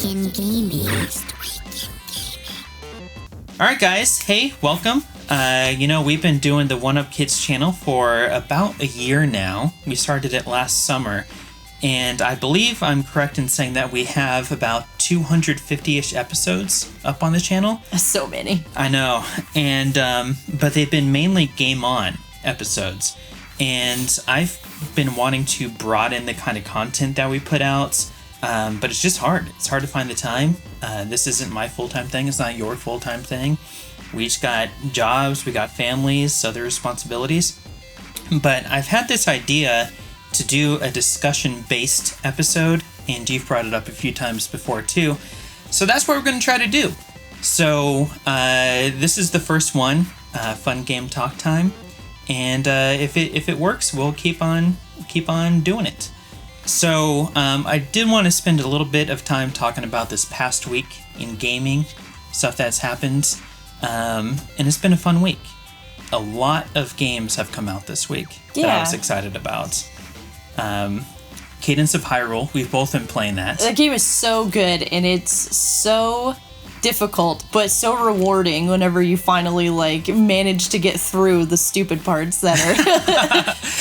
in gaming. Alright guys, hey, welcome. We've been doing the One Up Kids channel for about a year now. We started it last summer, and I believe I'm correct in saying that we have about 250-ish episodes up on the channel. So many. I know, and but they've been mainly Game On episodes, and I've been wanting to broaden the kind of content that we put out, but it's just hard. It's hard to find the time. This isn't my full-time thing. It's not your full-time thing. We each got jobs, we got families, other responsibilities. But I've had this idea to do a discussion-based episode, and you've brought it up a few times before too. So that's what we're going to try to do. So this is the first one, fun game talk time, and if it works, we'll keep on doing it. So I did want to spend a little bit of time talking about this past week in gaming, stuff that's happened, and it's been a fun week. A lot of games have come out this week that I was excited about. Cadence of Hyrule, we've both been playing that. That game is so good, and it's so difficult, but so rewarding whenever you finally manage to get through the stupid parts that are.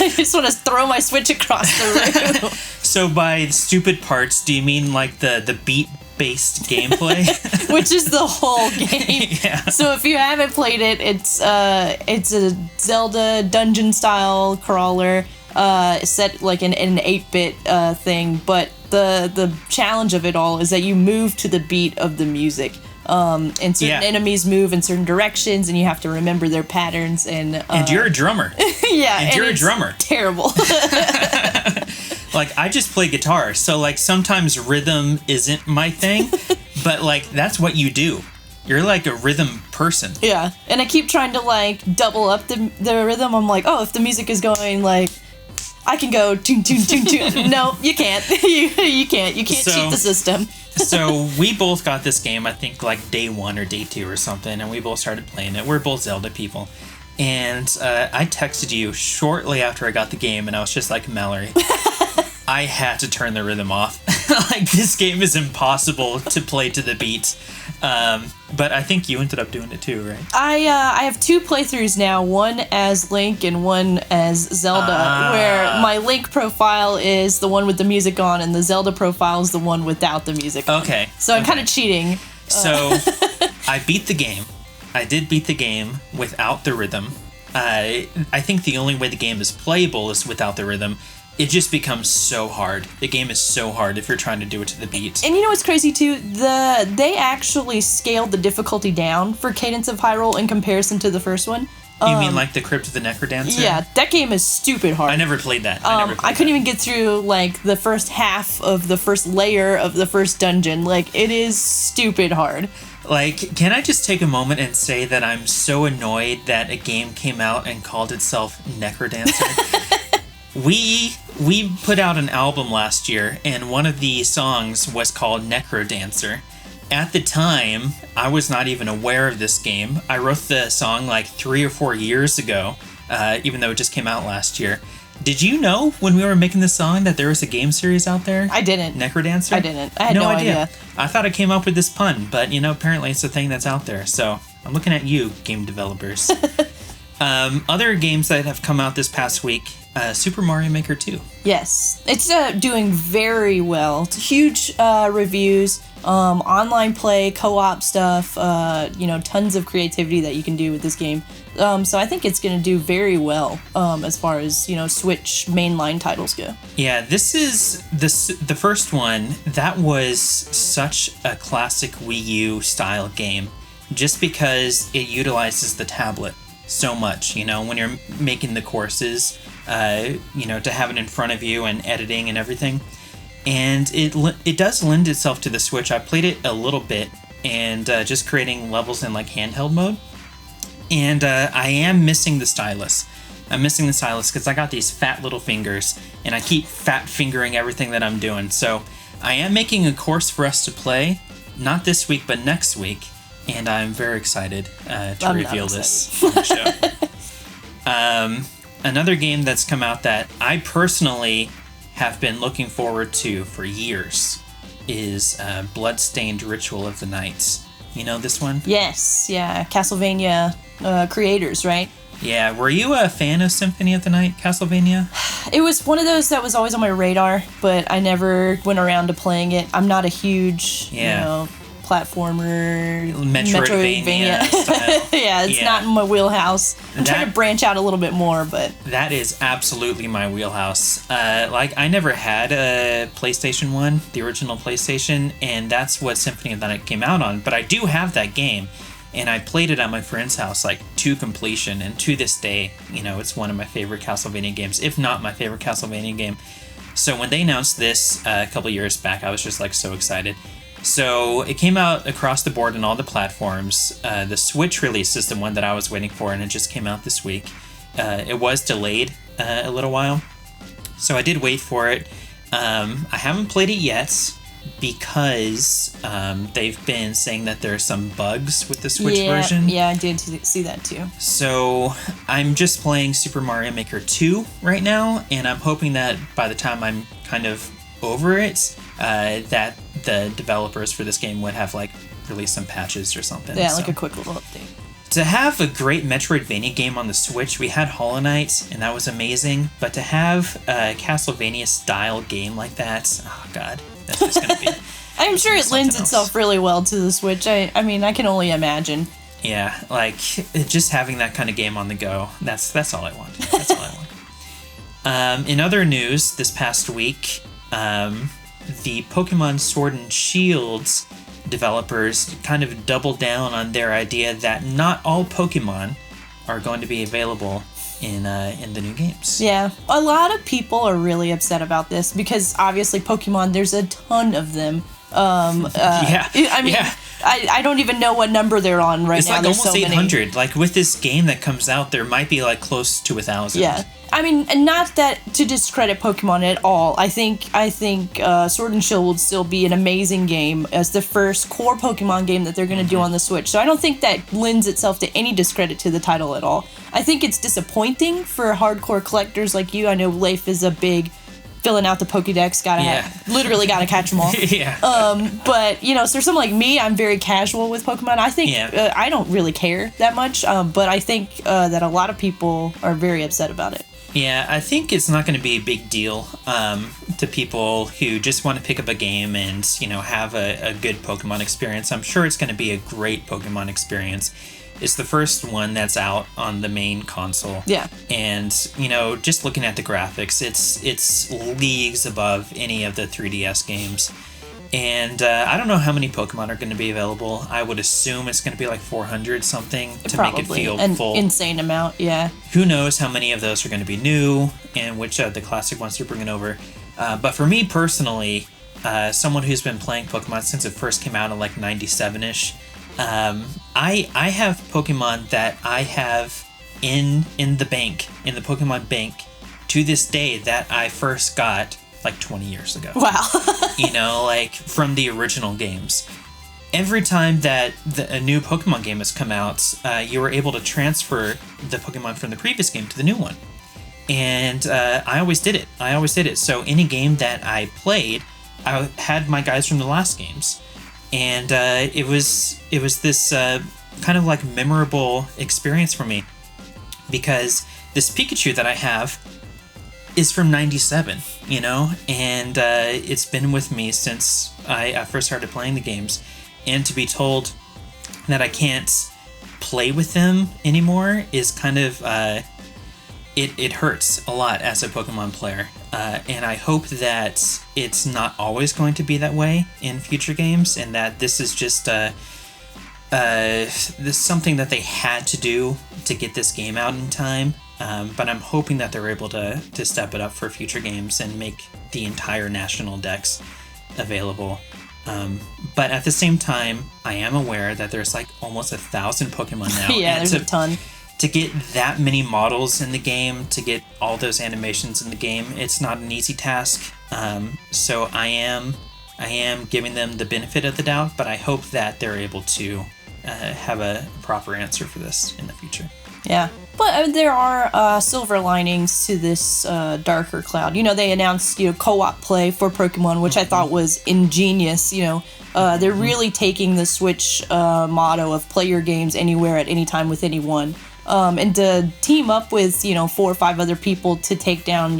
I just want to throw my Switch across the room. So by stupid parts, do you mean the beat-based gameplay? Which is the whole game. Yeah. So if you haven't played it, it's a Zelda dungeon-style crawler. Set in an 8-bit thing, but the challenge of it all is that you move to the beat of the music. And certain enemies move in certain directions, and you have to remember their patterns. And you're a drummer. Yeah, and you're a drummer. Terrible. I just play guitar, so sometimes rhythm isn't my thing, but that's what you do. You're a rhythm person. Yeah, and I keep trying to double up the rhythm. I'm if the music is going I can go toon toon toon toon. No, you can't. You can't. You can't cheat the system. So we both got this game, I think day 1 or day 2 or something, and we both started playing it. We're both Zelda people. And I texted you shortly after I got the game, and I was just like, Mallory, I had to turn the rhythm off. This game is impossible to play to the beat. But I think you ended up doing it too, right? I have 2 playthroughs now, one as Link and one as Zelda, where my Link profile is the one with the music on and the Zelda profile is the one without the music on. Okay. So I'm kind of cheating. So I beat the game. I did beat the game without the rhythm. I think the only way the game is playable is without the rhythm. It just becomes so hard. The game is so hard if you're trying to do it to the beat. And you know what's crazy too? They actually scaled the difficulty down for Cadence of Hyrule in comparison to the first one. You mean the Crypt of the Necrodancer? Yeah, that game is stupid hard. I never played that. I couldn't even get through the first half of the first layer of the first dungeon. It is stupid hard. Can I just take a moment and say that I'm so annoyed that a game came out and called itself Necrodancer? We put out an album last year, and one of the songs was called Necrodancer. At the time, I was not even aware of this game. I wrote the song 3 or 4 years ago, even though it just came out last year. Did you know when we were making the song that there was a game series out there? I didn't. Necrodancer? I didn't. I had no idea. I thought I came up with this pun, but apparently it's a thing that's out there. So I'm looking at you, game developers. Other games that have come out this past week, Super Mario Maker 2. Yes, it's doing very well. It's huge reviews, online play, co-op stuff, tons of creativity that you can do with this game. So I think it's going to do very well as far as, Switch mainline titles go. Yeah, this is the first one. That was such a classic Wii U style game just because it utilizes the tablet so much, when you're making the courses, to have it in front of you and editing and everything. And it does lend itself to the Switch. I played it a little bit and just creating levels in handheld mode. And I am missing the stylus. I'm missing the stylus because I got these fat little fingers and I keep fat fingering everything that I'm doing. So I am making a course for us to play, not this week, but next week. And I'm very excited to reveal this on the show. Another game that's come out that I personally have been looking forward to for years is Bloodstained Ritual of the Night. You know this one? Yes, yeah, Castlevania creators, right? Yeah, were you a fan of Symphony of the Night, Castlevania? It was one of those that was always on my radar, but I never went around to playing it. I'm not a huge, platformer, Metroidvania style. Yeah, it's not in my wheelhouse. I'm trying to branch out a little bit more, but... That is absolutely my wheelhouse. I never had a PlayStation 1, the original PlayStation, and that's what Symphony of the Night came out on, but I do have that game. And I played it at my friend's house, to completion. And to this day, it's one of my favorite Castlevania games, if not my favorite Castlevania game. So when they announced this a couple years back, I was just, so excited. So it came out across the board on all the platforms. The Switch release is the one that I was waiting for, and it just came out this week. It was delayed a little while. So I did wait for it. I haven't played it yet, because they've been saying that there are some bugs with the Switch version. Yeah, I did see that too. So I'm just playing Super Mario Maker 2 right now, and I'm hoping that by the time I'm kind of over it, that the developers for this game would have released some patches or something. Yeah, a quick little update. To have a great Metroidvania game on the Switch, we had Hollow Knight, and that was amazing. But to have a Castlevania-style game like that, oh god, that's just gonna be... I'm sure it lends itself really well to the Switch. I mean, I can only imagine. Yeah, just having that kind of game on the go, that's all I want. That's all I want. In other news, this past week, the Pokemon Sword and Shields developers kind of doubled down on their idea that not all Pokemon are going to be available in the new games. Yeah, a lot of people are really upset about this because obviously Pokemon, there's a ton of them. I don't even know what number they're on right now. It's there's almost so 800. Many. With this game that comes out, there might be close to 1,000. Yeah. I mean, and not that to discredit Pokemon at all. I think Sword and Shield will still be an amazing game as the first core Pokemon game that they're going to do on the Switch. So I don't think that lends itself to any discredit to the title at all. I think it's disappointing for hardcore collectors like you. I know Leif is a big filling out the Pokédex, literally gotta catch them all. Yeah. But so someone like me, I'm very casual with Pokemon. I think I don't really care that much, but I think that a lot of people are very upset about it. Yeah, I think it's not going to be a big deal to people who just want to pick up a game and, have a good Pokemon experience. I'm sure it's going to be a great Pokemon experience. It's the first one that's out on the main console. Yeah. And, just looking at the graphics, it's leagues above any of the 3DS games. And I don't know how many Pokemon are going to be available. I would assume it's going to be 400 something to make it feel full. An insane amount, yeah. Who knows how many of those are going to be new and which of the classic ones they're bringing over. But for me personally, someone who's been playing Pokemon since it first came out in 97-ish, I have Pokemon that I have in the bank, in the Pokemon bank, to this day that I first got 20 years ago. Wow. From the original games. Every time that a new Pokemon game has come out, you were able to transfer the Pokemon from the previous game to the new one. And I always did it. So any game that I played, I had my guys from the last games. And it was this kind of memorable experience for me. Because this Pikachu that I have is from 97, and it's been with me since I first started playing the games. And to be told that I can't play with them anymore is kind of, it hurts a lot as a Pokemon player. And I hope that it's not always going to be that way in future games, and that this is just this is something that they had to do to get this game out in time. But I'm hoping that they're able to step it up for future games and make the entire national dex available. But at the same time, I am aware that there's almost 1,000 Pokemon now. Yeah, there's a ton. To get that many models in the game, to get all those animations in the game, it's not an easy task. So I am giving them the benefit of the doubt, but I hope that they're able to have a proper answer for this in the future. Yeah. But there are silver linings to this darker cloud. They announced, co-op play for Pokemon, which I thought was ingenious. They're really taking the Switch motto of play your games anywhere at any time with anyone. And to team up with, 4 or 5 other people to take down,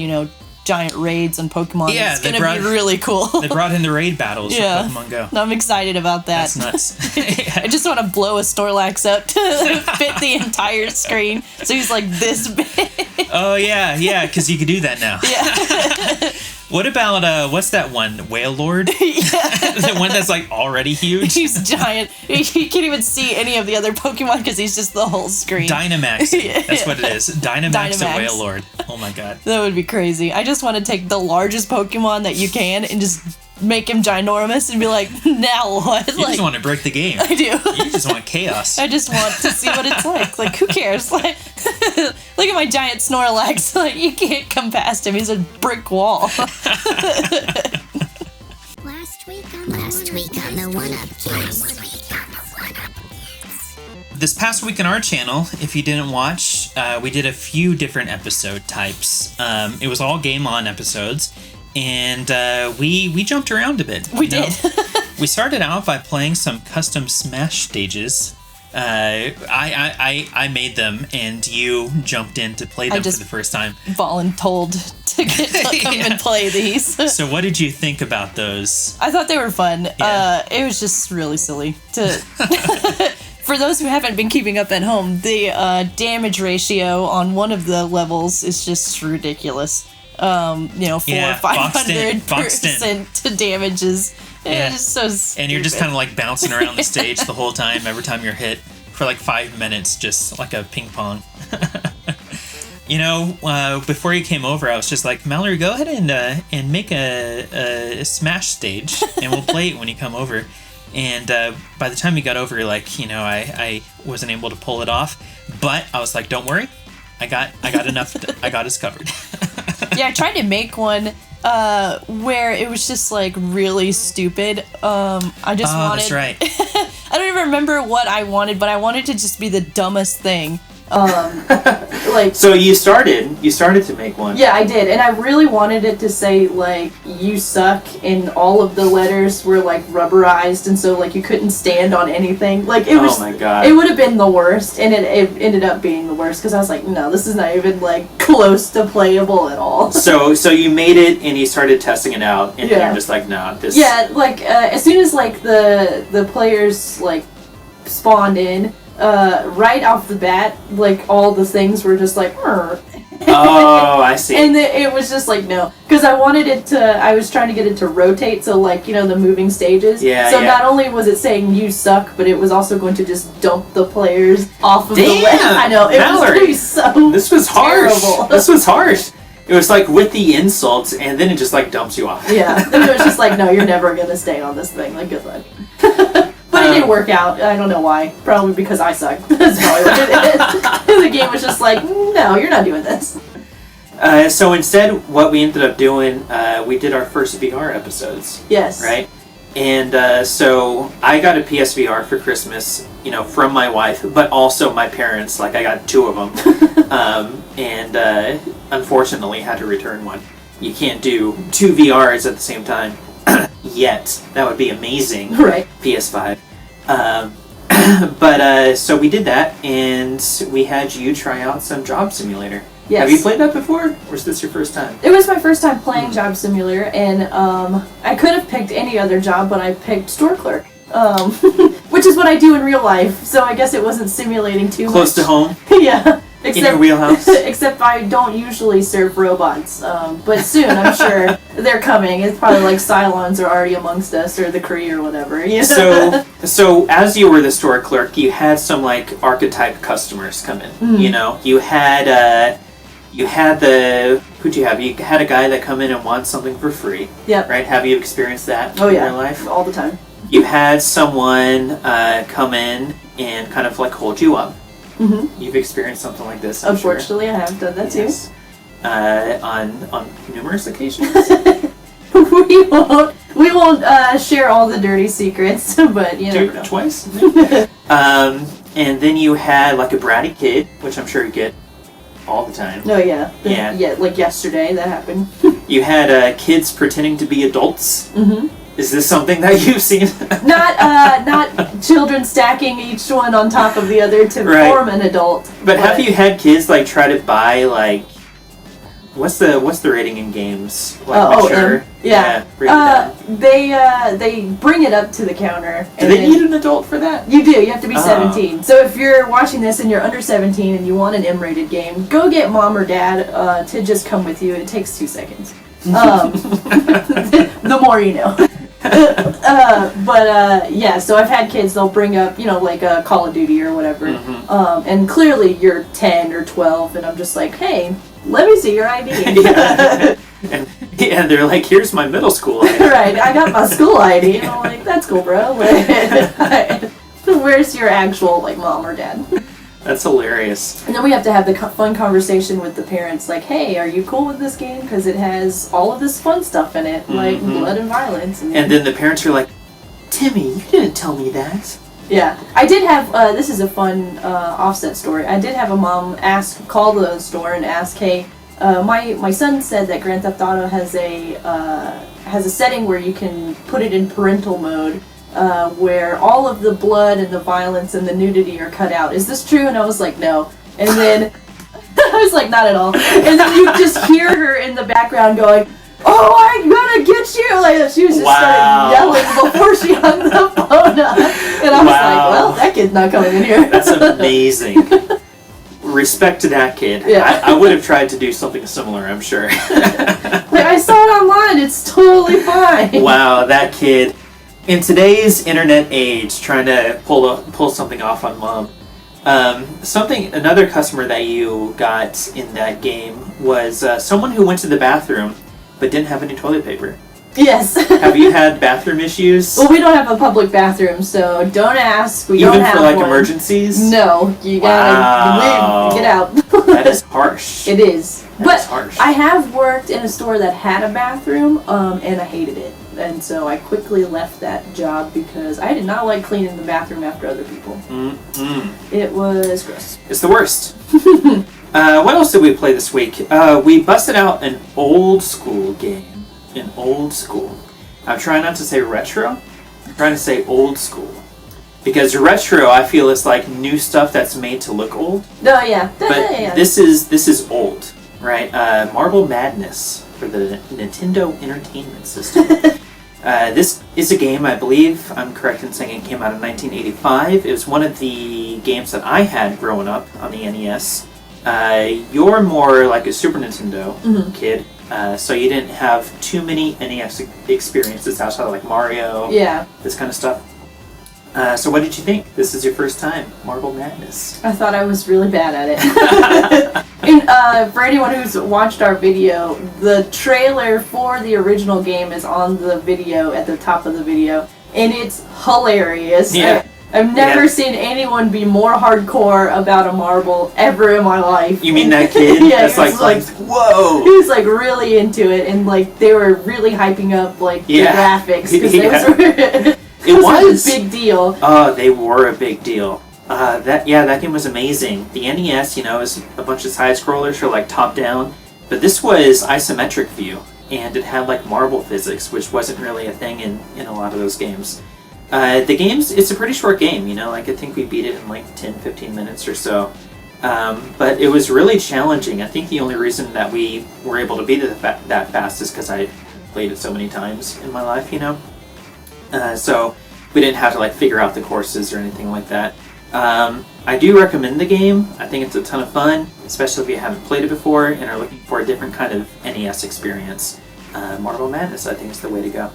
giant raids on Pokemon. Yeah, it's going to be really cool. They brought in the raid battles for Pokemon Go. I'm excited about that. That's nuts. I just want to blow a Snorlax up to fit the entire screen. So he's like this big. Oh, yeah, because you can do that now. Yeah. What about, what's that one? Whale Lord? The one that's like already huge? He's giant. He can't even see any of the other Pokemon because he's just the whole screen. Dynamax. That's what it is. Dynamax a Whale Lord. Oh my god. That would be crazy. I just want to take the largest Pokemon that you can and just make him ginormous and be like, now what? You just want to break the game. I do. You just want chaos. I just want to see what it's like. Like, who cares? Like, look at my giant Snorlax. Like, you can't come past him. He's a brick wall. Last week on the One-Up Kids. This past week on our channel, if you didn't watch, we did a few different episode types. It was all Game On episodes. And we jumped around a bit. We did. We started out by playing some custom Smash stages. I made them, and you jumped in to play them for the first time. Voluntold to get to come and play these. So what did you think about those? I thought they were fun. Yeah. It was just really silly. For those who haven't been keeping up at home, the damage ratio on one of the levels is just ridiculous. 400 or 500% to damages. It's just so stupid. And you're just kind of like bouncing around the stage the whole time, every time you're hit for like 5 minutes, just like a ping pong. Before you came over, I was just like, Mallory, go ahead and make a Smash stage, and we'll play it when you come over. And by the time you got over, I wasn't able to pull it off, but I was like, don't worry, I got enough. I got us covered. Yeah, I tried to make one where it was just like really stupid. I just wanted. That's right. I don't even remember what I wanted, but I wanted to just be the dumbest thing. So you started to make one. Yeah, I did, and I really wanted it to say like "you suck," and all of the letters were like rubberized, and so like you couldn't stand on anything. Like it was. Oh my god! It would have been the worst, and it ended up being the worst because I was like, no, this is not even like close to playable at all. So you made it, and you started testing it out, and you're just like, no, this. Yeah, like as soon as like the players like spawned in. Right off the bat, like all the things were just like, Rrr. Oh, I see. And it was just like, no, because I wanted it to. I was trying to get it to rotate, so like the moving stages. Yeah. So not only was it saying you suck, but it was also going to just dump the players off of the list. I know it was going to be so. This was harsh. Terrible. This was harsh. It was like with the insults, and then it just like dumps you off. Yeah. Then it was just like, no, you're never gonna stay on this thing. Like, good luck. But it didn't work out. I don't know why. Probably because I suck. That's probably what it is. The game was just like, no, you're not doing this. So instead, what we ended up doing, we did our first VR episodes. Yes. Right? And so I got a PSVR for Christmas, from my wife, but also my parents. Like, I got 2 of them. And unfortunately had to return one. You can't do 2 VRs at the same time. Yet. That would be amazing. Right. PS5. So we did that, and we had you try out some Job Simulator. Yes. Have you played that before, or is this your first time? It was my first time playing Job Simulator, and I could have picked any other job, but I picked store clerk. Which is what I do in real life, so I guess it wasn't simulating too much. Close to home? Yeah. In your wheelhouse? Except I don't usually serve robots, but soon, I'm sure, they're coming. It's probably like Cylons are already amongst us, or the Kree or whatever. So as you were the store clerk, you had some like archetype customers come in. Mm-hmm. You had who'd you have? You had a guy that come in and wants something for free. Yep. Right? Have you experienced that in your life? All the time. You had someone come in and kind of like hold you up. Mm-hmm. You've experienced something like this, Unfortunately, I have done that too. On numerous occasions. we won't share all the dirty secrets, but you never know. Twice. And then you had like a bratty kid, which I'm sure you get all the time. Oh yeah. Yeah. Like yesterday that happened. You had kids pretending to be adults. Mm-hmm. Is this something that you've seen? not children stacking each one on top of the other to form an adult. But have you had kids like try to buy like what's the rating in games? Like mature? Yeah. They bring it up to the counter. Do they need an adult for that? You do. You have to be 17. So if you're watching this and you're under 17 and you want an M-rated game, go get mom or dad to just come with you. It takes 2 seconds. The more you know. So I've had kids, they'll bring up, like a Call of Duty or whatever, and clearly you're 10 or 12, and I'm just like, hey, let me see your ID. and they're like, here's my middle school ID. Right, I got my school ID, and I'm like, that's cool, bro. Where's your actual, mom or dad? That's hilarious. And then we have to have the fun conversation with the parents, like, hey, are you cool with this game? Because it has all of this fun stuff in it, like blood and violence. And then the parents are like, Timmy, you didn't tell me that. Yeah. I did have, this is a fun offset story. I did have a mom call the store and ask, hey, my son said that Grand Theft Auto has a setting where you can put it in parental mode, where all of the blood and the violence and the nudity are cut out. Is this true? And I was like, no. And then I was like, not at all. And then you just hear her in the background going, oh, I'm gonna get you! Like, she was just started yelling before she hung the phone up. And I was like, well, that kid's not coming in here. That's amazing. Respect to that kid. Yeah. I would have tried to do something similar, I'm sure. I saw it online. It's totally fine. Wow, that kid. In today's internet age, trying to pull something off on mom. Another customer that you got in that game was someone who went to the bathroom but didn't have any toilet paper. Yes. Have you had bathroom issues? Well, we don't have a public bathroom, so don't ask. We Even don't have for like one. Emergencies? No, you gotta leave, get out. That is harsh. It is. That is harsh. I have worked in a store that had a bathroom, and I hated it. And so I quickly left that job because I did not like cleaning the bathroom after other people. It was gross. It's the worst. What else did we play this week? We busted out an old school game. An old school. I'm trying not to say retro. I'm trying to say old school. Because retro, I feel, is like new stuff that's made to look old. No, yeah. But this is old, right? Marble Madness for the Nintendo Entertainment System. This is a game, I believe, I'm correct in saying it came out in 1985. It was one of the games that I had growing up on the NES. You're more like a Super Nintendo kid, so you didn't have too many NES experiences outside of like Mario, this kind of stuff. So what did you think? This is your first time, Marble Madness. I thought I was really bad at it. And for anyone who's watched our video, the trailer for the original game is on the video, at the top of the video, and it's hilarious. Yeah. I've never seen anyone be more hardcore about a marble ever in my life. You mean that kid? Yeah, that's like, whoa! He was like really into it, and like they were really hyping up like the graphics because it was a big deal. Oh, they were a big deal. That game was amazing. The NES, is a bunch of side scrollers or like top down, but this was isometric view, and it had like marble physics, which wasn't really a thing in a lot of those games. The game's, it's a pretty short game, like I think we beat it in like 10-15 minutes or so. But it was really challenging. I think the only reason that we were able to beat it that fast is because I played it so many times in my life, So we didn't have to like figure out the courses or anything like that. I do recommend the game. I think it's a ton of fun, especially if you haven't played it before and are looking for a different kind of NES experience. Marble Madness, I think, is the way to go.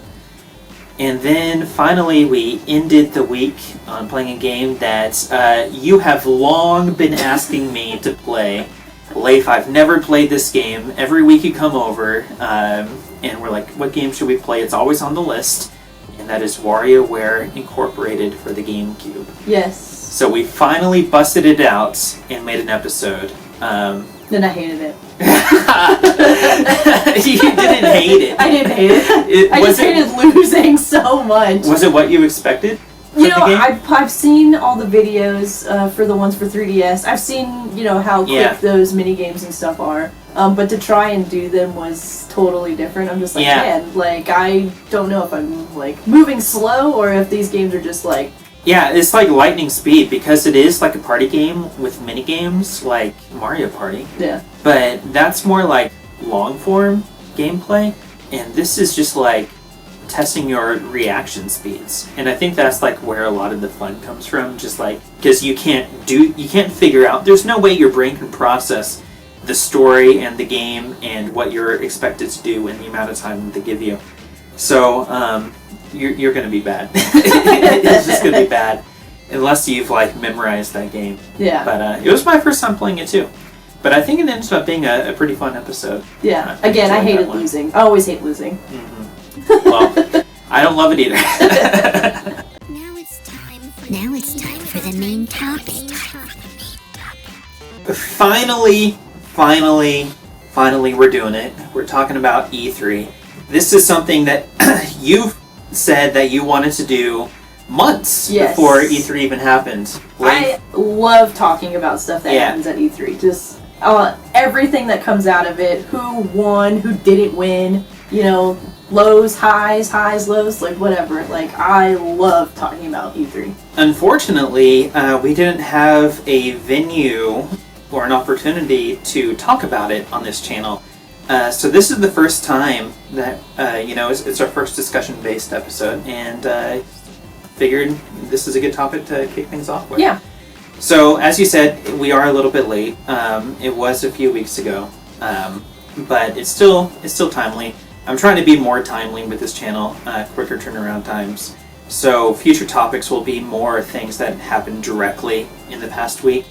And then finally we ended the week on playing a game that you have long been asking me to play. Leif, I've never played this game. Every week you come over and we're like, what game should we play? It's always on the list. And that is WarioWare Incorporated for the GameCube. Yes. So we finally busted it out and made an episode. Then I hated it. You didn't hate it. I didn't hate it. I just hated losing so much. Was it what you expected? You know, I've seen all the videos for the ones for 3DS. I've seen, you know, how quick those mini games and stuff are. But to try and do them was totally different. I'm just like, man, like, I don't know if I'm, like, moving slow or if these games are just, like... Yeah, it's like lightning speed because it is like a party game with mini games like Mario Party. Yeah. But that's more like long-form gameplay, and this is just like testing your reaction speeds. And I think that's like where a lot of the fun comes from, just like because you can't figure out, there's no way your brain can process the story and the game and what you're expected to do in the amount of time they give you. So you're going to be bad. It's just going to be bad unless you've like memorized that game. Yeah. But it was my first time playing it too. But I think it ended up being a pretty fun episode. Yeah. Again, I hated losing. I always hate losing. Mm-hmm. Well, I don't love it either. Now it's time for the main topic. Finally, we're doing it. We're talking about E3. This is something that you've said that you wanted to do months before E3 even happened. I love talking about stuff that happens at E3. Just everything that comes out of it. Who won, who didn't win, you know, lows, highs, lows, like whatever. Like, I love talking about E3. Unfortunately, we didn't have a venue or an opportunity to talk about it on this channel. So this is the first time that, it's our first discussion-based episode, and figured this is a good topic to kick things off with. Yeah. So, as you said, we are a little bit late. It was a few weeks ago, but it's still timely. I'm trying to be more timely with this channel, quicker turnaround times. So, future topics will be more things that happened directly in the past week.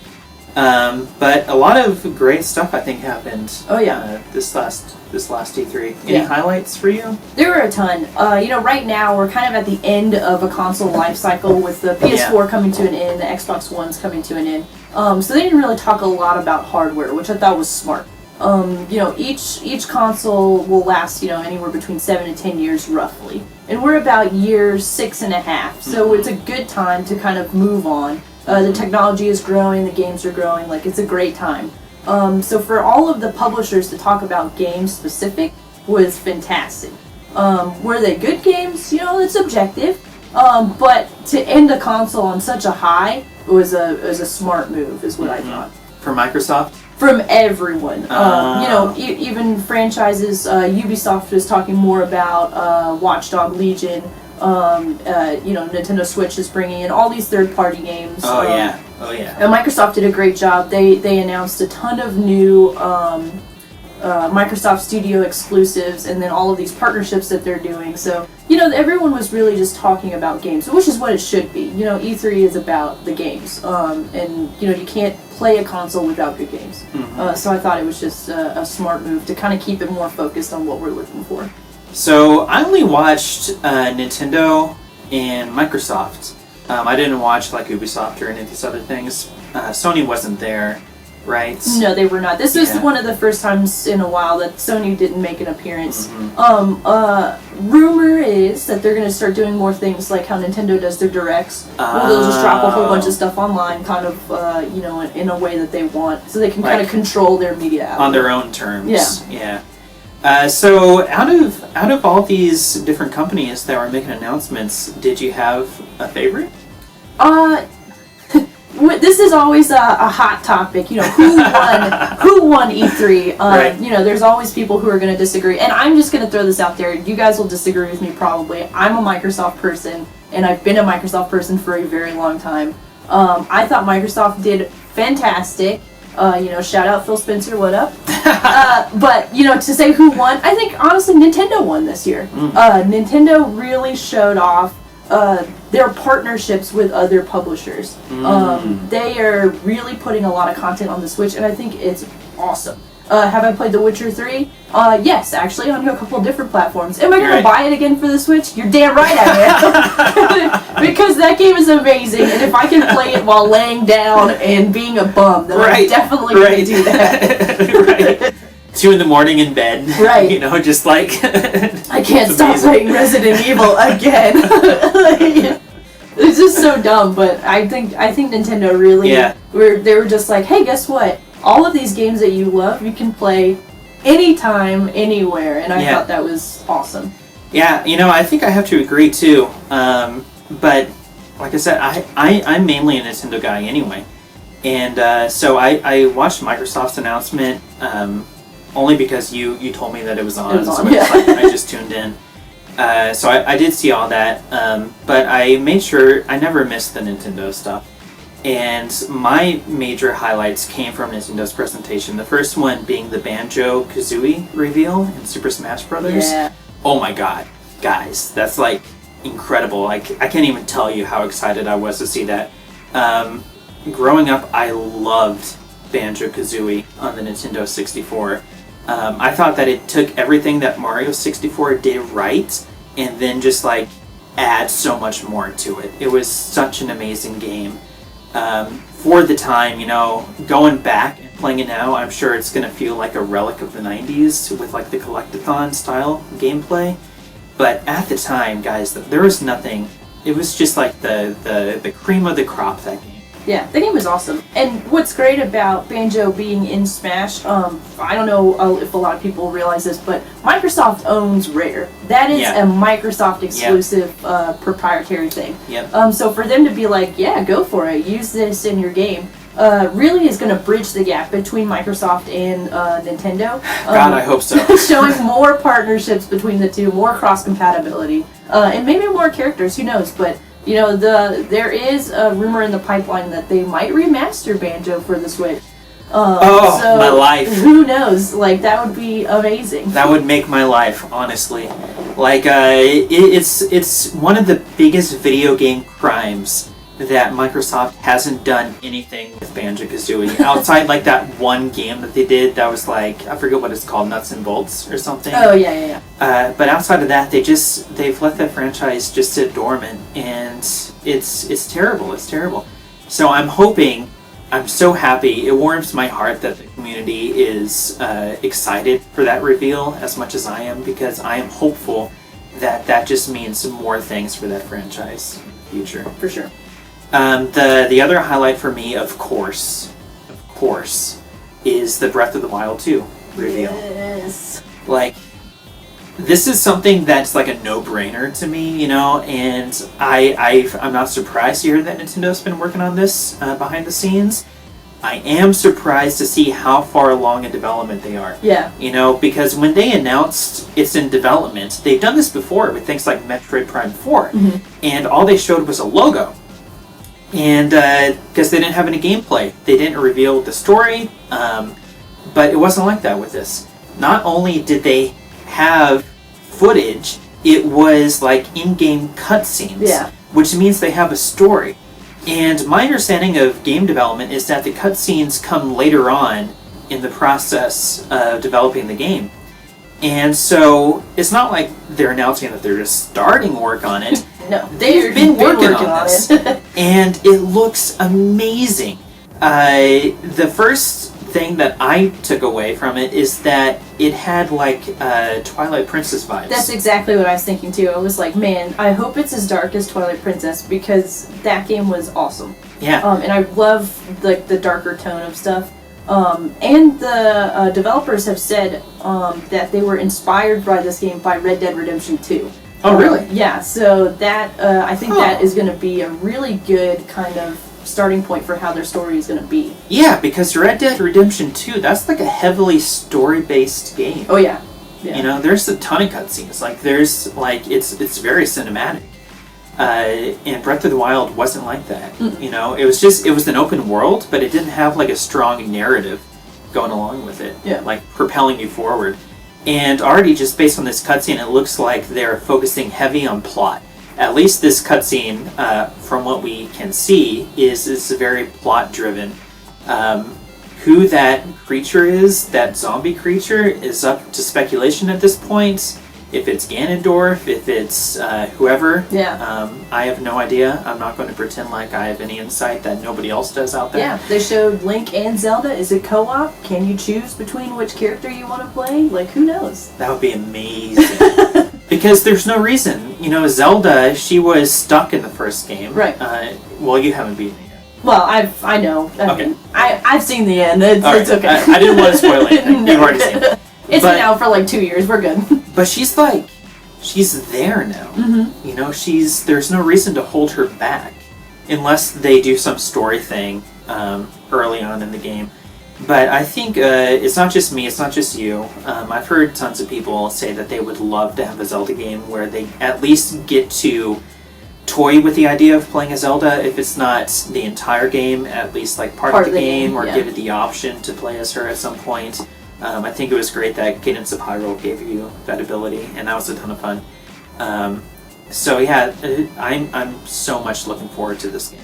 But a lot of great stuff, I think, happened. Oh yeah. This last E3. Any highlights for you? There were a ton. Right now we're kind of at the end of a console life cycle with the PS4 coming to an end, the Xbox One's coming to an end. So they didn't really talk a lot about hardware, which I thought was smart. Each console will last, anywhere between 7 to 10 years roughly, and we're about year 6.5. So it's a good time to kind of move on. The technology is growing, the games are growing, like, it's a great time. So for all of the publishers to talk about games specific was fantastic. Were they good games? It's subjective. But to end the console on such a high was a smart move, is what I thought. For Microsoft? From everyone. Even franchises, Ubisoft was talking more about Watch Dogs Legion. Nintendo Switch is bringing in all these third-party games. Oh yeah. And Microsoft did a great job. They announced a ton of new Microsoft Studio exclusives, and then all of these partnerships that they're doing. So, everyone was really just talking about games, which is what it should be. E3 is about the games, and you can't play a console without good games. Mm-hmm. So I thought it was just a smart move to kind of keep it more focused on what we're looking for. So I only watched Nintendo and Microsoft. I didn't watch like Ubisoft or any of these other things. Sony wasn't there, right? No, they were not. This was one of the first times in a while that Sony didn't make an appearance. Mm-hmm. Rumor is that they're going to start doing more things like how Nintendo does their directs. Where they'll just drop a whole bunch of stuff online, kind of, in a way that they want, so they can kind of control their media outlet. On their own terms. Yeah. So out of all these different companies that were making announcements, did you have a favorite? This is always a hot topic. Who won E3? Right. There's always people who are going to disagree, and I'm just going to throw this out there. You guys will disagree with me probably. I'm a Microsoft person, and I've been a Microsoft person for a very long time. I thought Microsoft did fantastic. Shout out Phil Spencer, what up? But, to say who won, I think, honestly, Nintendo won this year. Nintendo really showed off their partnerships with other publishers. They are really putting a lot of content on the Switch, and I think it's awesome. Have I played The Witcher 3? Yes, actually, on a couple of different platforms. Am I going Right. to buy it again for the Switch? You're damn right I am. Because that game is amazing, and if I can play it while laying down and being a bum, then I'm definitely going to do that. Right. 2 a.m. in bed. Right. You know, just like... I can't stop playing Resident Evil again. It's just so dumb, but I think Nintendo really... Yeah. They were just like, hey, guess what? All of these games that you love, you can play anytime, anywhere, and I thought that was awesome. Yeah, you know, I think I have to agree too. But like I said, I'm mainly a Nintendo guy anyway. And so I watched Microsoft's announcement only because you told me that it was on. So I just tuned in. So I did see all that. But I made sure I never missed the Nintendo stuff. And my major highlights came from Nintendo's presentation. The first one being the Banjo-Kazooie reveal in Super Smash Bros. Yeah. Oh my god, guys, that's like incredible. Like, I can't even tell you how excited I was to see that. Growing up, I loved Banjo-Kazooie on the Nintendo 64. I thought that it took everything that Mario 64 did right and then just like add so much more to it. It was such an amazing game. For the time, you know, going back and playing it now, I'm sure it's going to feel like a relic of the 90s with like the collectathon style gameplay. But at the time, guys, there was nothing. It was just like the cream of the crop, that game. Yeah, the game was awesome. And what's great about Banjo being in Smash, I don't know if a lot of people realize this, but Microsoft owns Rare. That is a Microsoft exclusive proprietary thing. Yep. So for them to be like, yeah, go for it, use this in your game, really is going to bridge the gap between Microsoft and Nintendo. God, I hope so. Showing more partnerships between the two, more cross-compatibility, and maybe more characters, who knows, but... You know, there is a rumor in the pipeline that they might remaster Banjo for the Switch. So my life. Who knows? Like, that would be amazing. That would make my life, honestly. Like, it's one of the biggest video game crimes that Microsoft hasn't done anything with Banjo-Kazooie. Outside, like, that one game that they did that was like, I forget what it's called, Nuts and Bolts or something. Oh, yeah. But outside of that, they've let that franchise just sit dormant, and it's terrible. It's terrible. So I'm so happy. It warms my heart that the community is excited for that reveal as much as I am, because I am hopeful that just means more things for that franchise in the future. For sure. The other highlight for me, of course, is the Breath of the Wild 2 reveal. Yes. Like, this is something that's like a no-brainer to me, you know, and I'm not surprised to hear that Nintendo's been working on this behind the scenes. I am surprised to see how far along in development they are. Yeah. You know, because when they announced it's in development, they've done this before with things like Metroid Prime 4, and all they showed was a logo. And because they didn't have any gameplay, they didn't reveal the story, but it wasn't like that with this. Not only did they have footage, it was like in-game cutscenes, which means they have a story. And my understanding of game development is that the cutscenes come later on in the process of developing the game. And so it's not like they're announcing that they're just starting work on it. No, they've been working on this. And it looks amazing. The first thing that I took away from it is that it had like Twilight Princess vibes. That's exactly what I was thinking too. I was like, man, I hope it's as dark as Twilight Princess, because that game was awesome. Yeah. And I love the darker tone of stuff. And the developers have said that they were inspired by this game by Red Dead Redemption 2. Oh, really? Yeah, so that I think that is going to be a really good kind of starting point for how their story is going to be. Yeah, because Red Dead Redemption 2, that's like a heavily story-based game. Oh, yeah. You know, there's a ton of cutscenes. Like, there's, like, it's very cinematic. And Breath of the Wild wasn't like that. You know, it was an open world, but it didn't have, like, a strong narrative going along with it. Yeah. Like, propelling you forward. And already, just based on this cutscene, it looks like they're focusing heavy on plot. At least this cutscene, from what we can see, is very plot-driven. Who that creature is, that zombie creature, is up to speculation at this point. If it's Ganondorf, if it's whoever. Yeah. I have no idea. I'm not going to pretend like I have any insight that nobody else does out there. Yeah, they showed Link and Zelda. Is it co-op? Can you choose between which character you want to play? Like, who knows? That would be amazing. Because there's no reason. You know, Zelda, she was stuck in the first game. Right. Well, you haven't beaten it yet. Well, I know. Okay. I've seen the end. It's okay. I didn't want to spoil anything. No. You've already seen it. It's been out for like 2 years. We're good. But she's there now. Mm-hmm. You know, there's no reason to hold her back. Unless they do some story thing early on in the game. But I think it's not just me, it's not just you. I've heard tons of people say that they would love to have a Zelda game where they at least get to toy with the idea of playing a Zelda. If it's not the entire game, at least like part of the game, or yeah. give it the option to play as her at some point. I think it was great that Cadence of Hyrule gave you that ability, and that was a ton of fun. So yeah, I'm so much looking forward to this game.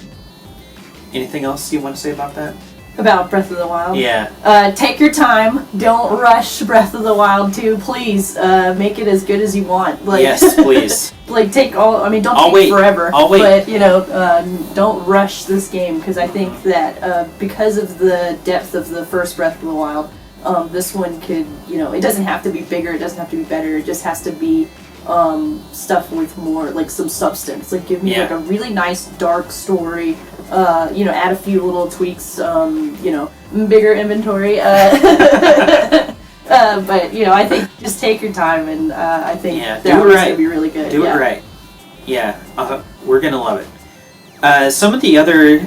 Anything else you want to say about that? About Breath of the Wild? Yeah. Take your time. Don't rush Breath of the Wild 2. Please, make it as good as you want. Like, yes, please. Like, don't I'll take wait. forever. I'll wait. But, don't rush this game, because I think that because of the depth of the first Breath of the Wild, this one could, it doesn't have to be bigger, it doesn't have to be better, it just has to be stuff with more, like, some substance. Like, give me, like, a really nice, dark story, add a few little tweaks, bigger inventory, but, I think just take your time, and I think that one's going to be really good. Do it right. Yeah, we're going to love it. Some of the other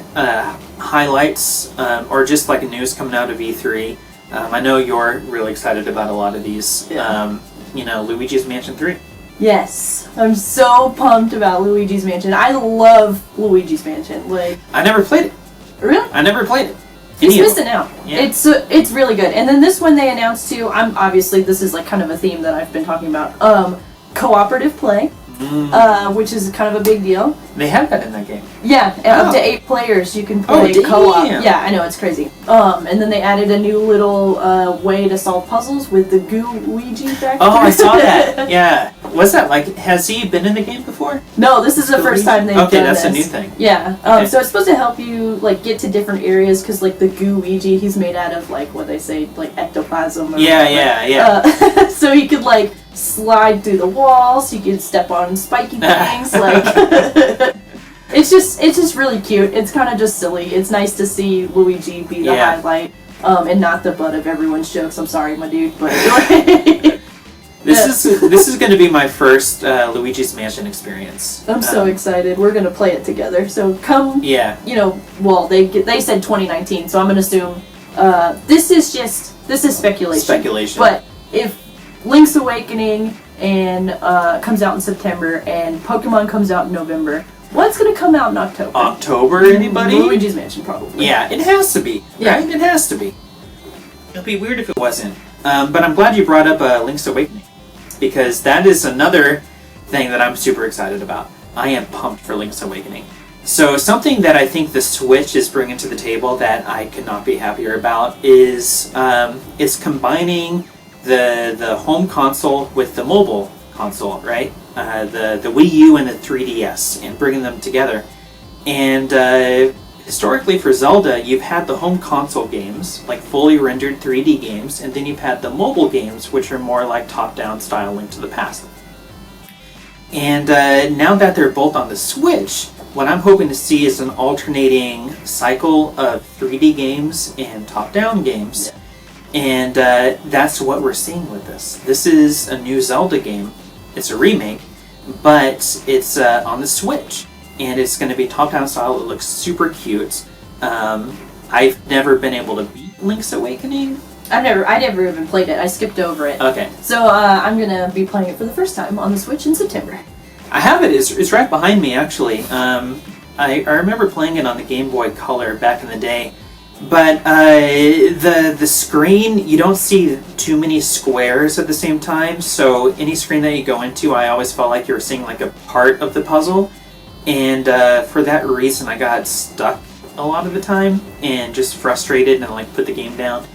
highlights, or just like news coming out of E3, I know you're really excited about a lot of these. Yeah. Luigi's Mansion 3. Yes, I'm so pumped about Luigi's Mansion. I love Luigi's Mansion. Like, I never played it. Really? I never played it. He's missing out. Yeah. It's really good. And then this one they announced too. This is like kind of a theme that I've been talking about. Cooperative play, which is kind of a big deal. They have that in that game. Yeah, and up to 8 players you can play co-op. Yeah, I know, it's crazy. And then they added a new little way to solve puzzles with the Goo Ouija factor. Oh, I saw that. Yeah. What's that like? Has he been in the game before? No, this is the first time they've done this. Okay, that's a new thing. Yeah. Okay. So it's supposed to help you like get to different areas because like the Goo Ouija, he's made out of like what they say like ectoplasm. Or Yeah. So he could like slide through the walls. He could step on spiky things. Like it's just really cute. It's kind of just silly. It's nice to see Luigi be the highlight and not the butt of everyone's jokes. I'm sorry, my dude, but. This is going to be my first Luigi's Mansion experience. I'm so excited. We're going to play it together. So come. Yeah. They said 2019, so I'm going to assume this is speculation. Speculation. But if Link's Awakening and comes out in September and Pokemon comes out in November, what's going to come out in October? October, anybody? Luigi's Mansion, probably. Yeah, it has to be. Yeah. Right? It has to be. It'll be weird if it wasn't. But I'm glad you brought up Link's Awakening. Because that is another thing that I'm super excited about. I am pumped for Link's Awakening. So something that I think the Switch is bringing to the table that I could not be happier about is combining the home console with the mobile console, right? The Wii U and the 3DS, and bringing them together. And historically for Zelda, you've had the home console games, like fully rendered 3D games, and then you've had the mobile games, which are more like top-down style Link to the Past. And now that they're both on the Switch, what I'm hoping to see is an alternating cycle of 3D games and top-down games. And that's what we're seeing with this. This is a new Zelda game. It's a remake, but it's on the Switch. And it's going to be top-down style. It looks super cute. I've never been able to beat Link's Awakening. I never even played it. I skipped over it. Okay. So I'm going to be playing it for the first time on the Switch in September. I have it. It's right behind me, actually. I remember playing it on the Game Boy Color back in the day. But the screen, you don't see too many squares at the same time. So any screen that you go into, I always felt like you were seeing like a part of the puzzle. And for that reason, I got stuck a lot of the time and just frustrated and like put the game down.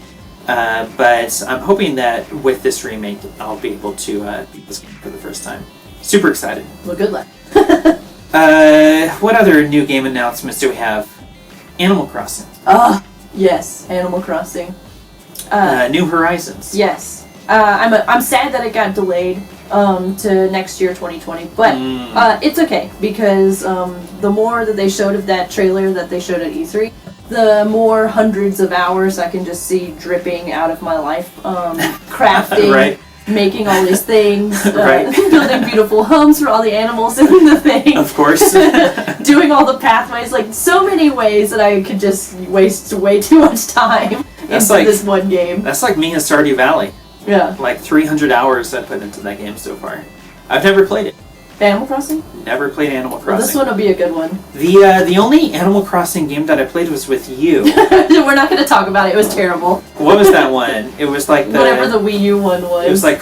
But I'm hoping that with this remake, I'll be able to beat this game for the first time. Super excited. Well, good luck. What other new game announcements do we have? Animal Crossing. Yes, Animal Crossing. New Horizons. Yes. I'm sad that it got delayed to next year, 2020. But it's okay, because the more that they showed of that trailer that they showed at E3, the more hundreds of hours I can just see dripping out of my life. Crafting, right. making all these things, right. building beautiful homes for all the animals in the thing. Of course. Doing all the pathways, like so many ways that I could just waste way too much time into this one game. That's like me in Stardew Valley. Yeah. Like 300 hours I put into that game so far. I've never played it. Animal Crossing? Never played Animal Crossing. Well, this one will be a good one. The only Animal Crossing game that I played was with you. We're not going to talk about it. It was terrible. What was that one? It was like whatever the Wii U one was. It was like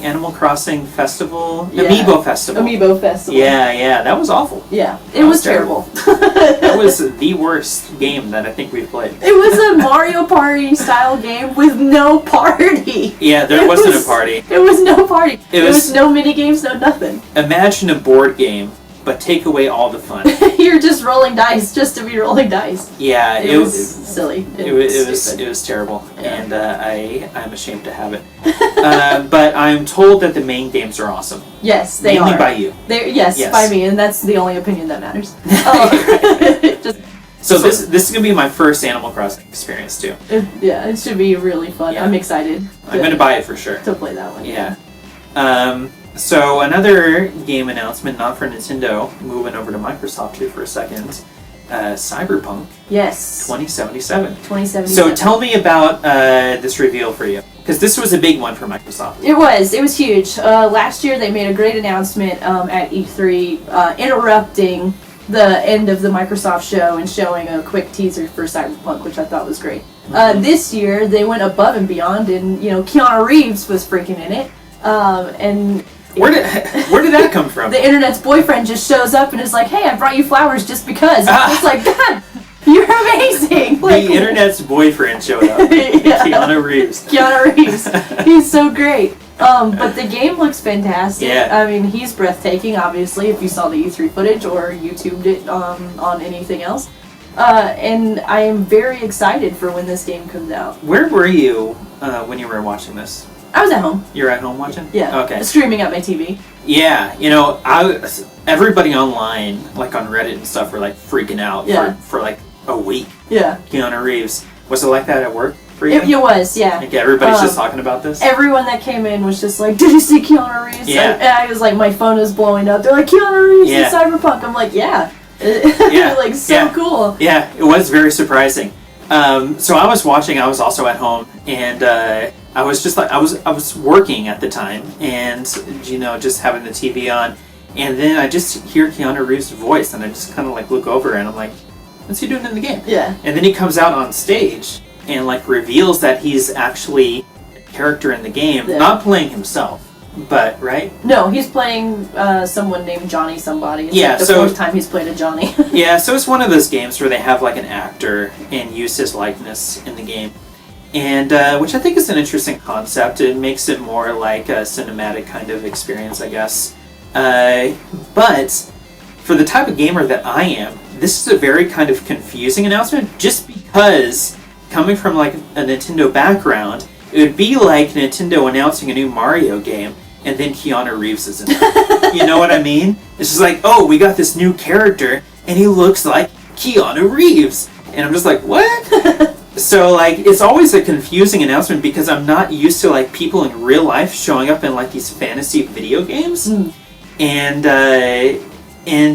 Animal Crossing Festival, yeah. Amiibo Festival. Amiibo Festival. Yeah, that was awful. Yeah, it was terrible. That was the worst game that I think we've played. It was a Mario Party style game with no party. Yeah, there wasn't a party. It was no party. It was no mini games, no nothing. Imagine a board game, but take away all the fun. You're just rolling dice just to be rolling dice. Yeah, it was silly. It was terrible, yeah. and I'm ashamed to have it. But I'm told that the main games are awesome. Yes, they Mainly are. by you. Yes, by me, and that's the only opinion that matters. So this is gonna be my first Animal Crossing experience too. It should be really fun. Yeah. I'm excited. I'm gonna buy it for sure. To play that one. Yeah. So another game announcement, not for Nintendo, moving over to Microsoft here for a second. Cyberpunk. Yes. 2077. 2077. So tell me about this reveal for you, because this was a big one for Microsoft. It was huge. Last year they made a great announcement at E3, interrupting the end of the Microsoft show and showing a quick teaser for Cyberpunk, which I thought was great. This year they went above and beyond, and Keanu Reeves was freaking in it, and. Where did that come from? The internet's boyfriend just shows up and is like, "Hey, I brought you flowers just because." It's like, God, you're amazing. Like, the internet's boyfriend showed up. Yeah. Keanu Reeves. Keanu Reeves. He's so great. But the game looks fantastic. Yeah. I mean, he's breathtaking, obviously, if you saw the E3 footage or YouTubed it on anything else. And I am very excited for when this game comes out. Where were you when you were watching this? I was at home. You were at home watching? Yeah. Okay. Streaming at my TV. Yeah, everybody online, like on Reddit and stuff, were like freaking out for like a week. Yeah. Keanu Reeves. Was it like that at work for you? It was, yeah. Like everybody's just talking about this? Everyone that came in was just like, "Did you see Keanu Reeves?" Yeah. And I was like, my phone is blowing up. They're like, "Keanu Reeves in Cyberpunk." I'm like, yeah. Like, so cool. Yeah, it was very surprising. So I was watching, I was also at home, and I was just like, I was working at the time, and just having the TV on, and then I just hear Keanu Reeves' voice, and I just kind of like look over, and I'm like, what's he doing in the game? Yeah. And then he comes out on stage and like reveals that he's actually a character in the game, not playing himself, but right? No, he's playing someone named Johnny somebody. It's like the fourth time he's played a Johnny. Yeah, so it's one of those games where they have like an actor and use his likeness in the game. And which I think is an interesting concept. It makes it more like a cinematic kind of experience, I guess. But for the type of gamer that I am, this is a very kind of confusing announcement, just because coming from like a Nintendo background, it would be like Nintendo announcing a new Mario game and then Keanu Reeves is in it. You know what I mean? It's just like, oh, we got this new character and he looks like Keanu Reeves. And I'm just like, what? So, like, it's always a confusing announcement because I'm not used to, like, people in real life showing up in, like, these fantasy video games. And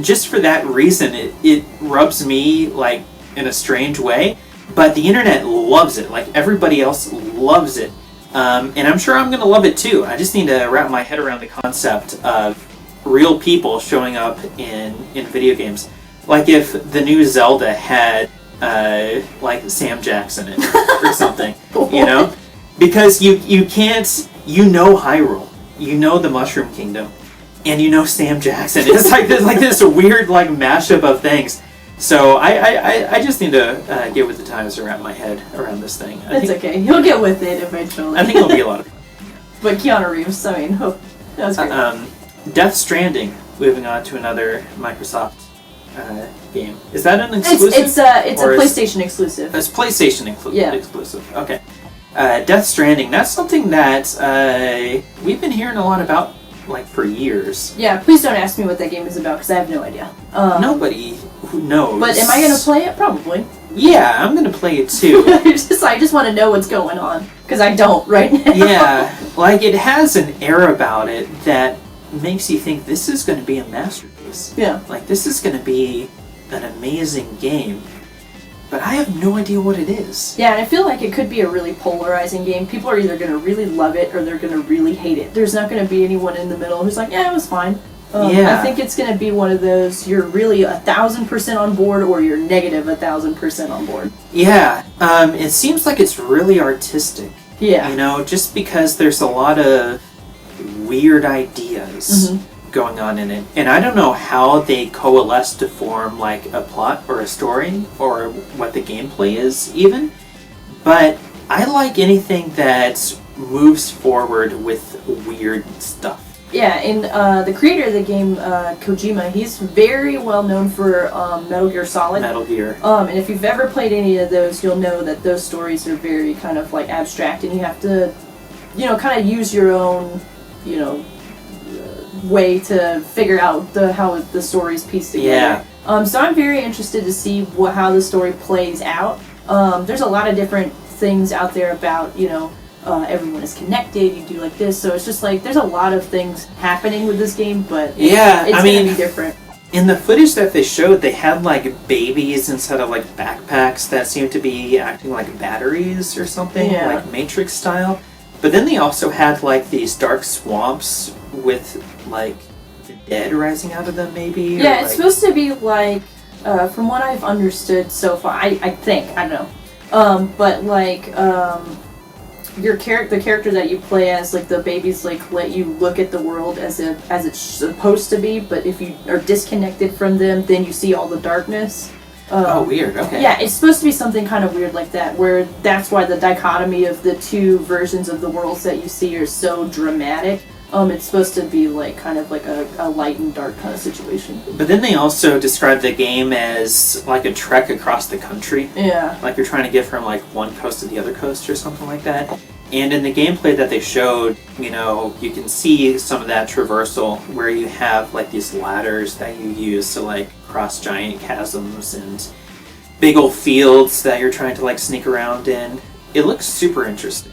just for that reason, it rubs me, like, in a strange way. But the internet loves it. Like, everybody else loves it. And I'm sure I'm going to love it, too. I just need to wrap my head around the concept of real people showing up in video games. Like, if the new Zelda had... like Sam Jackson in it or something, because you can't, Hyrule, the Mushroom Kingdom, and Sam Jackson. It's like this weird like mashup of things. So I just need to get with the times around my head around this thing. It's okay. You'll get with it eventually. I think it'll be a lot of fun. But Keanu Reeves, I mean, that was great. Death Stranding, moving on to another Microsoft game. Is that an exclusive? It's a PlayStation exclusive. It's PlayStation exclusive. Okay. Death Stranding, that's something that we've been hearing a lot about, like, for years. Yeah, please don't ask me what that game is about, because I have no idea. Nobody who knows. But am I going to play it? Probably. Yeah, I'm going to play it too. I just want to know what's going on, because I don't right now. Yeah, like, it has an air about it that makes you think this is going to be a masterpiece. Yeah. Like, this is going to be an amazing game. But I have no idea what it is. Yeah, and I feel like it could be a really polarizing game. People are either going to really love it or they're going to really hate it. There's not going to be anyone in the middle who's like, yeah, it was fine. I think it's going to be one of those, you're really 1,000% on board or you're negative 1,000% on board. Yeah, it seems like it's really artistic. Yeah. You know, just because there's a lot of weird ideas going on in it. And I don't know how they coalesce to form, like, a plot or a story or what the gameplay is, even. But I like anything that moves forward with weird stuff. Yeah, and the creator of the game, Kojima, he's very well known for Metal Gear Solid. Metal Gear. And if you've ever played any of those, you'll know that those stories are very kind of like abstract, and you have to, you know, kind of use your own, you know, way to figure out how the story's pieced together. Yeah. So I'm very interested to see how the story plays out. There's a lot of different things out there about, you know, everyone is connected, you do like this, so it's just like there's a lot of things happening with this game, but it's gonna be different. In the footage that they showed, they had like babies instead of like backpacks that seemed to be acting like batteries or something, like Matrix style. But then they also had like these dark swamps with like the dead rising out of them, maybe. Yeah, it's supposed to be like, from what I've understood so far, I think, I don't know, but like the character that you play as, like the babies, like let you look at the world as it's supposed to be, but if you are disconnected from them, then you see all the darkness. Oh, weird. Okay. Yeah, it's supposed to be something kind of weird like that, where that's why the dichotomy of the two versions of the worlds that you see are so dramatic. It's supposed to be like kind of like a light and dark kind of situation. But then they also described the game as like a trek across the country. Yeah. Like you're trying to get from like one coast to the other coast or something like that. And in the gameplay that they showed, you know, you can see some of that traversal where you have like these ladders that you use to like cross giant chasms and big old fields that you're trying to like sneak around in. It looks super interesting.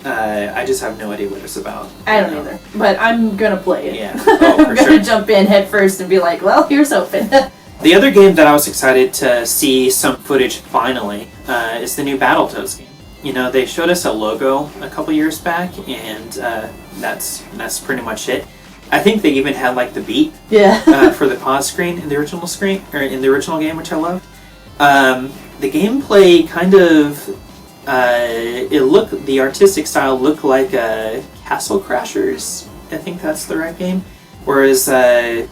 I just have no idea what it's about. I don't either, but I'm gonna play it. Yeah, oh, I'm gonna jump in head first and be like, well, here's hoping. The other game that I was excited to see some footage finally is the new Battletoads game. You know, they showed us a logo a couple years back, and that's pretty much it. I think they even had like the beat for the pause screen in the original game, which I loved. The gameplay kind of the artistic style looked like Castle Crashers. I think that's the right game. Whereas it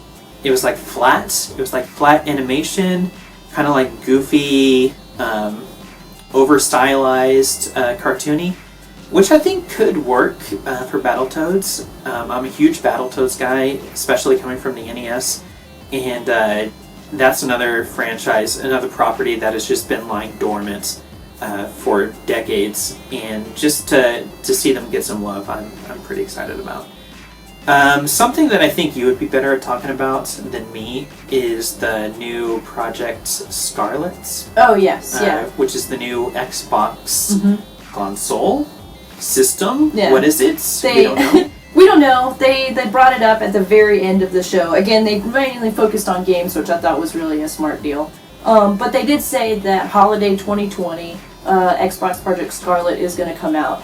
was like flat. It was like flat animation, kind of like goofy, over stylized, cartoony, which I think could work for Battletoads. I'm a huge Battletoads guy, especially coming from the NES, and that's another franchise, another property that has just been lying dormant for decades, and just to see them get some love, I'm pretty excited about. Something that I think you would be better at talking about than me is the new Project Scarlet. Oh yes, yeah. Which is the new Xbox console system. Yeah. What is it? We don't know. We don't know. They brought it up at the very end of the show. Again, they mainly focused on games, which I thought was really a smart deal. But they did say that holiday 2020, Xbox Project Scarlet is going to come out.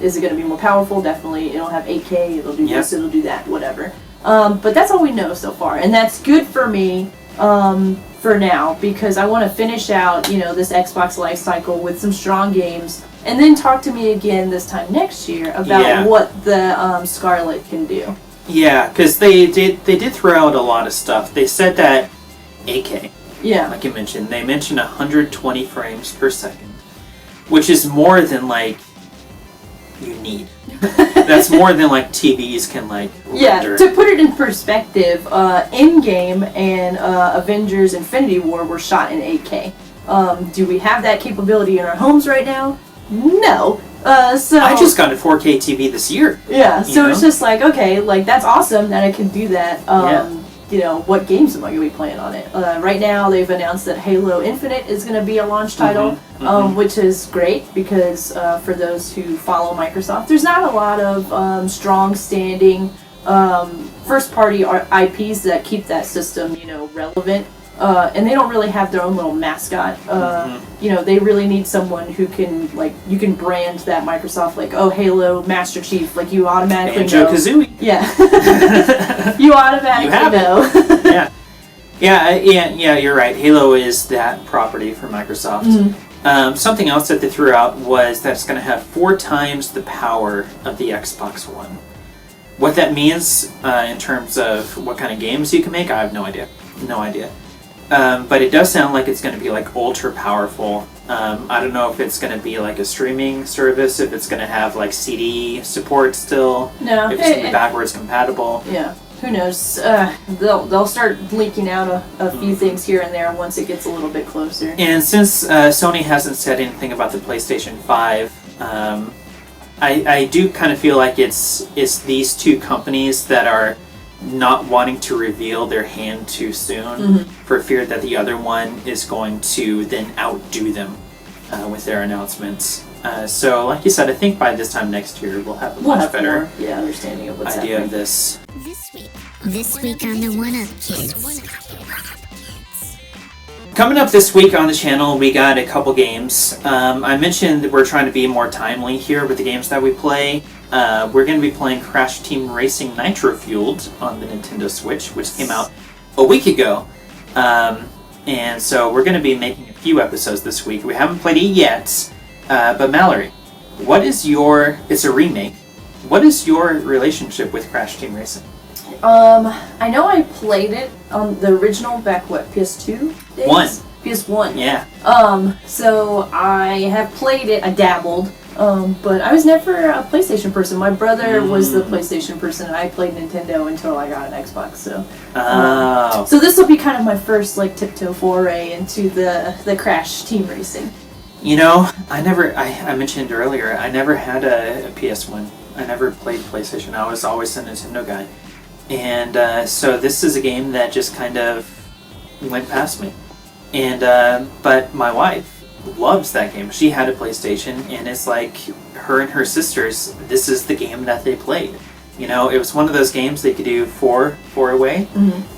Is it going to be more powerful? Definitely. It'll have 8K. It'll do this. It'll do that. Whatever. But that's all we know so far, and that's good for me for now, because I want to finish out, you know, this Xbox life cycle with some strong games, and then talk to me again this time next year about what the Scarlet can do. Yeah, because they did throw out a lot of stuff. They said that 8K. Yeah. Like you mentioned, they mentioned 120 frames per second, which is more than like you need. That's more than like TVs can like render. To put it in perspective, Endgame and Avengers Infinity War were shot in 8K. Do we have that capability in our homes right now? No. So I just got a 4K TV this year. Yeah, so you know? it's just like, okay, like that's awesome that I can do that. You know, what games am I going to be playing on it? Right now, they've announced that Halo Infinite is going to be a launch title, which is great because for those who follow Microsoft, there's not a lot of strong standing first-party IPs that keep that system, you know, relevant. And they don't really have their own little mascot. You know, they really need someone who can, like, you can brand that Microsoft, like, oh, Halo Master Chief, like, you automatically know. Banjo-Kazooie. Yeah. You automatically know. Yeah, you're right. Halo is that property for Microsoft. Something else that they threw out was that it's going to have 4 times the power of the Xbox One. What that means in terms of what kind of games you can make, I have no idea. But it does sound like it's going to be like ultra powerful. I don't know if it's going to be like a streaming service, if it's going to have like CD support still, No, if it's going to be backwards compatible. Yeah, who knows? They'll start leaking out a few things here and there once it gets a little bit closer. And since Sony hasn't said anything about the PlayStation 5, I do kind of feel like it's these two companies that are not wanting to reveal their hand too soon for fear that the other one is going to then outdo them with their announcements. So, like you said, I think by this time next year we'll have a much better understanding of what's idea happening. of this. This week on the One Up Kids. Coming up this week on the channel, we got a couple games. I mentioned that we're trying to be more timely here with the games that we play. We're going to be playing Crash Team Racing Nitro Fueled on the Nintendo Switch, which came out a week ago. And so we're going to be making a few episodes this week. We haven't played it yet, but Mallory, it's a remake. What is your relationship with Crash Team Racing? I know I played it on the original back, PS2 days? PS1. Yeah. So I have played it, I dabbled, but I was never a PlayStation person. My brother was the PlayStation person, and I played Nintendo until I got an Xbox, so. So this will be kind of my first, like, tiptoe foray into the Crash Team Racing. You know, I mentioned earlier, I never had a PS1. I never played PlayStation. I was always a Nintendo guy. And so this is a game that just kind of went past me. And but my wife loves that game. She had a PlayStation, and it's like her and her sisters, this is the game that they played. You know, it was one of those games they could do four away,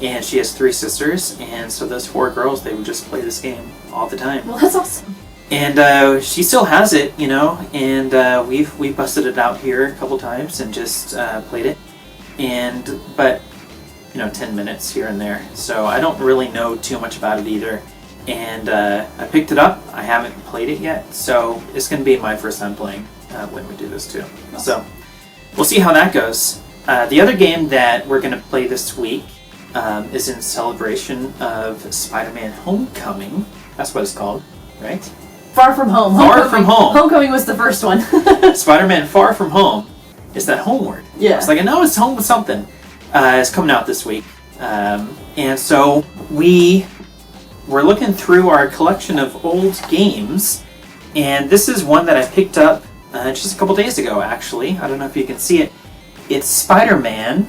and she has 3 sisters, and so those 4 girls, they would just play this game all the time. Well, that's awesome. And she still has it, you know, and we've busted it out here a couple times and just played it. But you know, 10 minutes here and there, so I don't really know too much about it either. And I picked it up. I haven't played it yet, so it's going to be my first time playing when we do this too. Awesome. So we'll see how that goes. The other game that we're going to play this week is in celebration of Spider-Man Homecoming. That's what it's called, right? Far From Home. Far From Home. Homecoming was the first one. Spider-Man Far From Home is that homeward. Yeah. It's like, I know it's home with something. It's coming out this week. And so we're looking through our collection of old games, and this is one that I picked up just a couple days ago, actually. I don't know if you can see it. It's Spider-Man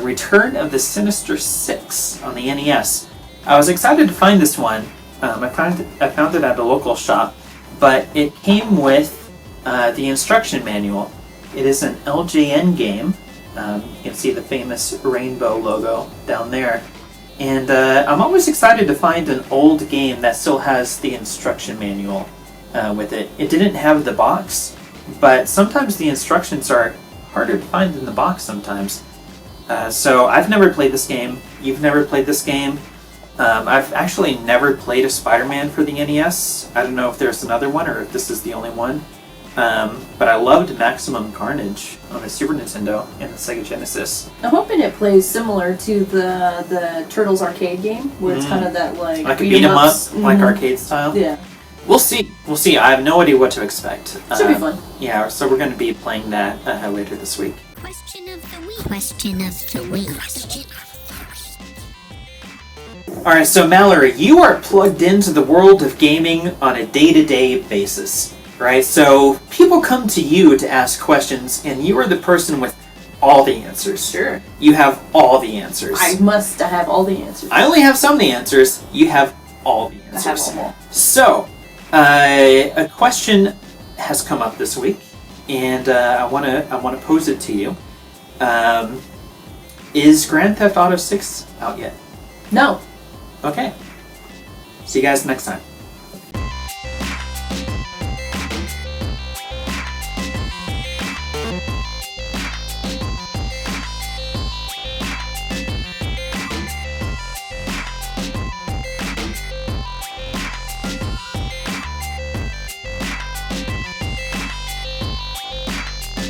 Return of the Sinister Six on the NES. I was excited to find this one. I found it at a local shop, but it came with the instruction manual. It is an LJN game. You can see the famous rainbow logo down there. And I'm always excited to find an old game that still has the instruction manual with it. It didn't have the box, but sometimes the instructions are harder to find than the box sometimes. So I've never played this game. You've never played this game. I've actually never played a Spider-Man for the NES. I don't know if there's another one or if this is the only one. But I loved Maximum Carnage on the Super Nintendo and the Sega Genesis. I'm hoping it plays similar to the Turtles arcade game, where it's kind of that like a beat 'em up, Mm-hmm. like arcade style. Yeah, We'll see. We'll see. I have no idea what to expect. should be fun. Yeah, so we're going to be playing that later this week. Question of the week. Question of the week. All right, so Mallory, you are plugged into the world of gaming on a day-to-day basis, right? So people come to you to ask questions, and you are the person with all the answers. Sure. You have all the answers. I have all the answers. I only have some of the answers. You have all the answers. I have them all. So, a question has come up this week, and I want to pose it to you. Is Grand Theft Auto 6 out yet? No. Okay. See you guys next time.